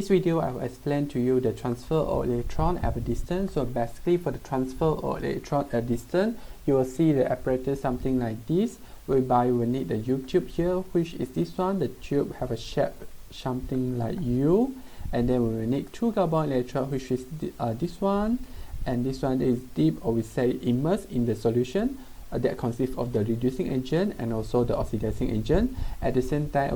In this video, I will explain to you the transfer of electron at a distance. So basically, for the transfer of electron at a distance, you will see the apparatus something like this, whereby we will need the U tube here, which is this one. The tube have a shape something like U, and then we will need two carbon electrode, which is this one, and this one is deep, or we say immersed in the solution. That consists of the reducing agent and also the oxidizing agent. At the same time,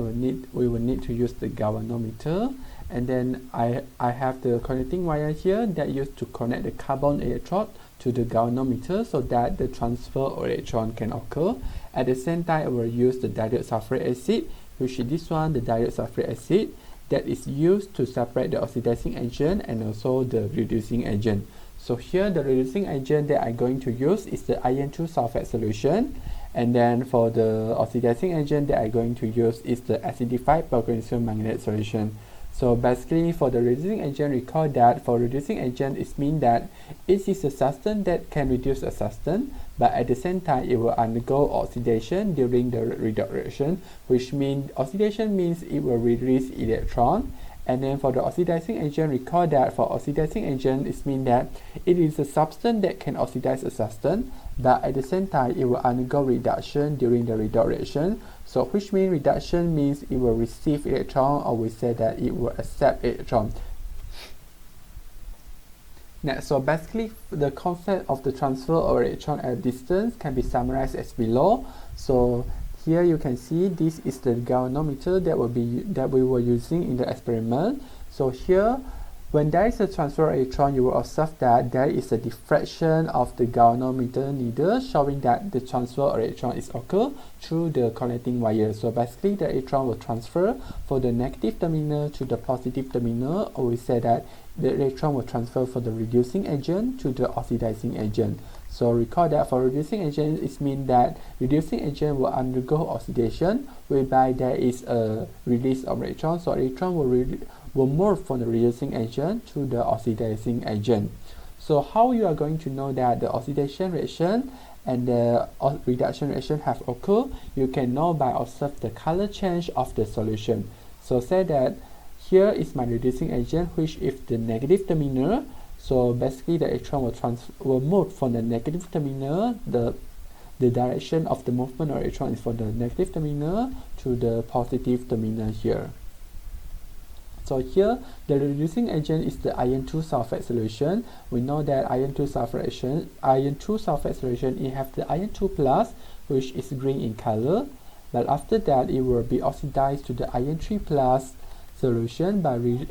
we will need to use the galvanometer, and then I have the connecting wire here that used to connect the carbon electrode to the galvanometer so that the transfer of electron can occur. At the same time, I will use the dilute sulfuric acid, which is this one, the dilute sulfuric acid, that is used to separate the oxidizing agent and also the reducing agent. So here the reducing agent that I'm going to use is the iron 2 sulfate solution, and then for the oxidizing agent that I'm going to use is the acidified potassium manganate solution. So basically, for the reducing agent, recall that for reducing agent, it means that it is a substance that can reduce a substance, but at the same time it will undergo oxidation during the redox reaction, which means oxidation means it will release electron. And then for the oxidizing agent, recall that for oxidizing agent, it means that it is a substance that can oxidize a substance, but at the same time, it will undergo reduction during the redox reaction. So which means reduction means it will receive electron, or we say that it will accept electron. Next, so basically, the concept of the transfer of electron at a distance can be summarized as below. So here you can see this is the galvanometer that we were using in the experiment. So here, when there is a transfer of electron, you will observe that there is a diffraction of the galvanometer needle, showing that the transfer of electron is occur through the connecting wire. So basically, the electron will transfer from the negative terminal to the positive terminal, or we say that the electron will transfer from the reducing agent to the oxidizing agent. So recall that for reducing agent, it means that reducing agent will undergo oxidation, whereby there is a release of electron. So electron will move from the reducing agent to the oxidizing agent. So how you are going to know that the oxidation reaction and the reduction reaction have occurred? You can know by observe the color change of the solution. So say that here is my reducing agent, which is the negative terminal. So basically, the electron will move from the negative terminal. The direction of the movement of electron is from the negative terminal to the positive terminal here. So here, the reducing agent is the iron 2 sulfate solution. We know that iron 2 sulfate solution, it has the iron 2 plus, which is green in color. But after that, it will be oxidized to the iron 3 plus solution by it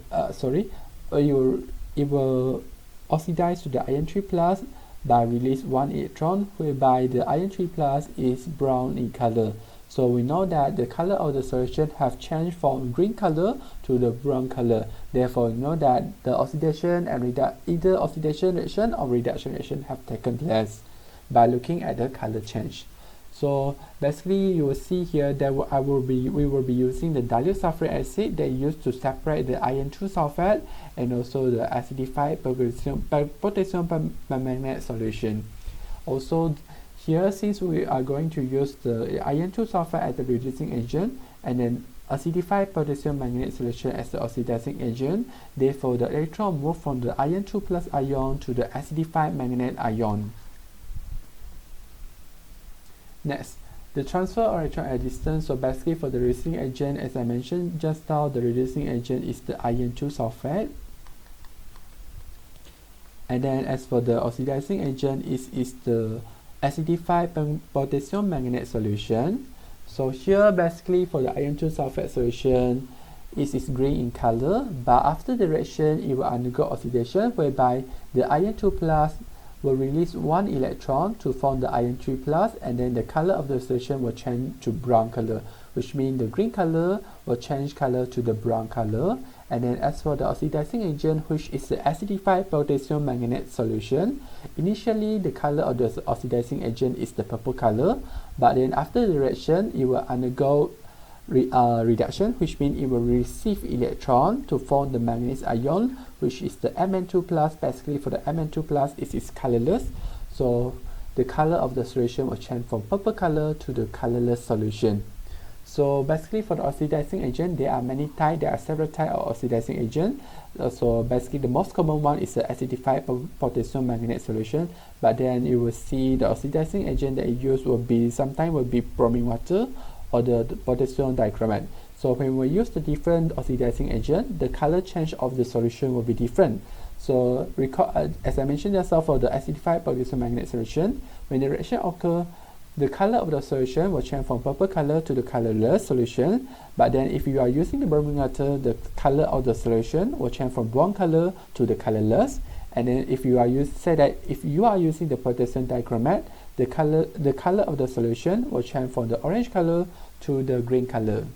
will oxidize to the iron 3 plus by release one electron, whereby the iron 3 plus is brown in color. So we know that the color of the solution have changed from green color to the brown color. Therefore, we know that the oxidation and either oxidation reaction or reduction reaction have taken place by looking at the color change. So basically, you will see here that we will be using the dilute sulfuric acid that used to separate the iron 2 sulfate and also the acidified potassium permanganate solution. Also, here, since we are going to use the iron 2 sulfate as the reducing agent and then acidified potassium manganate solution as the oxidizing agent, therefore the electron move from the iron 2 plus ion to the acidified manganate ion. Next, the transfer of electron at distance. So basically, for the reducing agent, as I mentioned just now, the reducing agent is the iron 2 sulfate. And then as for the oxidizing agent, is the acidified potassium manganate solution. So here, basically, for the iron 2 sulfate solution, it is green in color, but after the reaction, it will undergo oxidation, whereby the iron 2 plus will release one electron to form the iron 3 plus, and then the color of the solution will change to brown color, which means the green color will change color to the brown color. And then as for the oxidizing agent, which is the acidified potassium manganate solution, initially the color of the oxidizing agent is the purple color, but then after the reaction, it will undergo reduction, which means it will receive electron to form the manganese ion, which is the Mn2 plus. Basically, for the Mn2 plus, it is colorless. So the color of the solution will change from purple color to the colorless solution. So basically for the oxidizing agent, there are many types, there are several types of oxidizing agent. So basically the most common one is the acidified potassium manganate solution, but then you will see the oxidizing agent that you use will be sometimes will be bromine water or the potassium dichromate. So when we use the different oxidizing agent, the color change of the solution will be different. So recall, as I mentioned just now, for the acidified potassium manganate solution, when the reaction occurs, the color of the solution will change from purple color to the colorless solution. But then if you are using the bromine water, the color of the solution will change from brown color to the colorless. And then if you are using the potassium dichromate, the color of the solution will change from the orange color to the green color.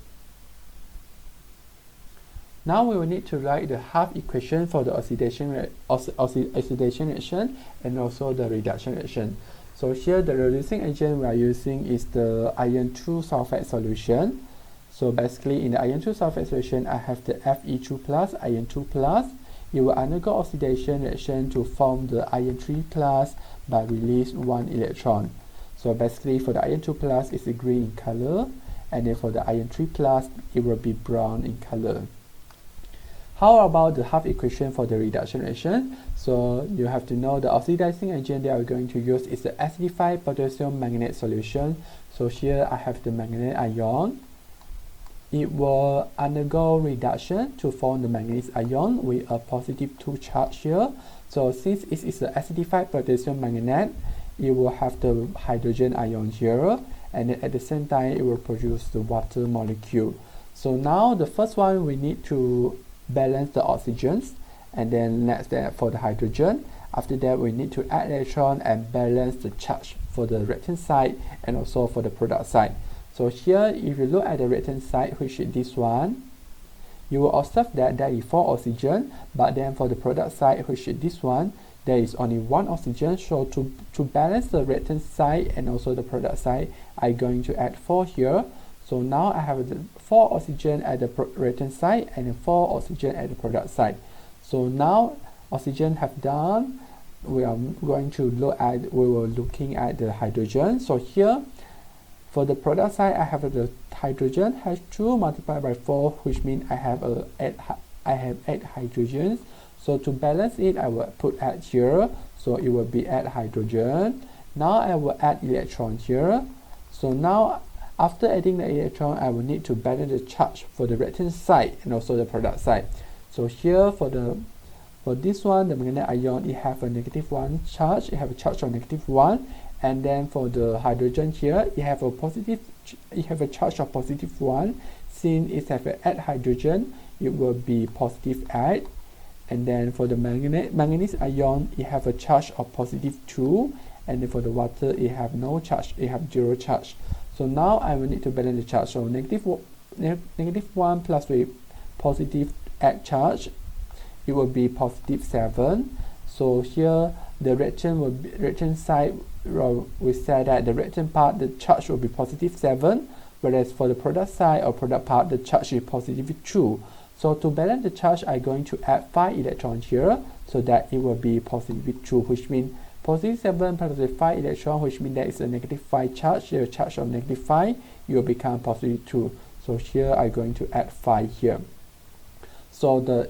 Now we will need to write the half equation for the oxidation reaction and also the reduction reaction. So here the reducing agent we are using is the iron 2 sulfate solution. So basically in the iron 2 sulfate solution, I have the Fe2 plus, iron 2 plus. It will undergo oxidation reaction to form the iron 3 plus by release 1 electron. So basically for the iron 2 plus it's green in color, and then for the iron 3 plus it will be brown in color. How about the half equation for the reduction reaction? So you have to know the oxidizing agent that we are going to use is the acidified potassium manganate solution. So here I have the manganese ion. It will undergo reduction to form the manganese ion with a positive 2 charge here. So since it is the acidified potassium manganate, it will have the hydrogen ion here, and then at the same time it will produce the water molecule. So now the first one we need to balance the oxygens, and then next for the hydrogen. After that we need to add electron and balance the charge for the reactant side and also for the product side. So here if you look at the reactant side, which is this one, you will observe that there is 4 oxygen, but then for the product side, which is this one, there is only 1 oxygen. So to balance the reactant side and also the product side, I'm going to add 4 here. So now I have 4 oxygen at the reactant side and 4 oxygen at the product side. So now oxygen have done, we are looking at the hydrogen. So here for the product side, I have the hydrogen H2 multiplied by 4, which means I have 8 hydrogens. So to balance it, I will put at here, so it will be 8 hydrogen. Now I will add electron here. So now after adding the electron, I will need to balance the charge for the reactant side and also the product side. So here for this one, the manganese ion, it have a -1 charge. It have a charge of -1, and then for the hydrogen here, it have a charge of +1. Since it have 8 hydrogen, it will be +8. And then for the manganese ion, it have a charge of +2, and then for the water, it have no charge. It have 0 charge. So now I will need to balance the charge. So -1 plus with +8 charge, it will be +7. So here the reactant side, we said that the reactant part, the charge will be +7, whereas for the product side or product part, the charge is +2. So to balance the charge, I'm going to add 5 electrons here, so that it will be +2, which means +7 plus the 5 electron, which means there is a -5 charge. The charge of -5, it will become +2. So here I'm going to add 5 here. So the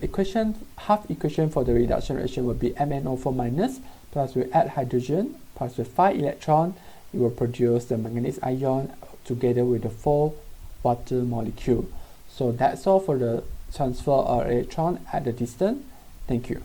half equation for the reduction reaction will be MnO4 minus, plus we add hydrogen, plus with 5 electron, it will produce the manganese ion together with the 4 water molecule. So that's all for the transfer of electron at the distance. Thank you.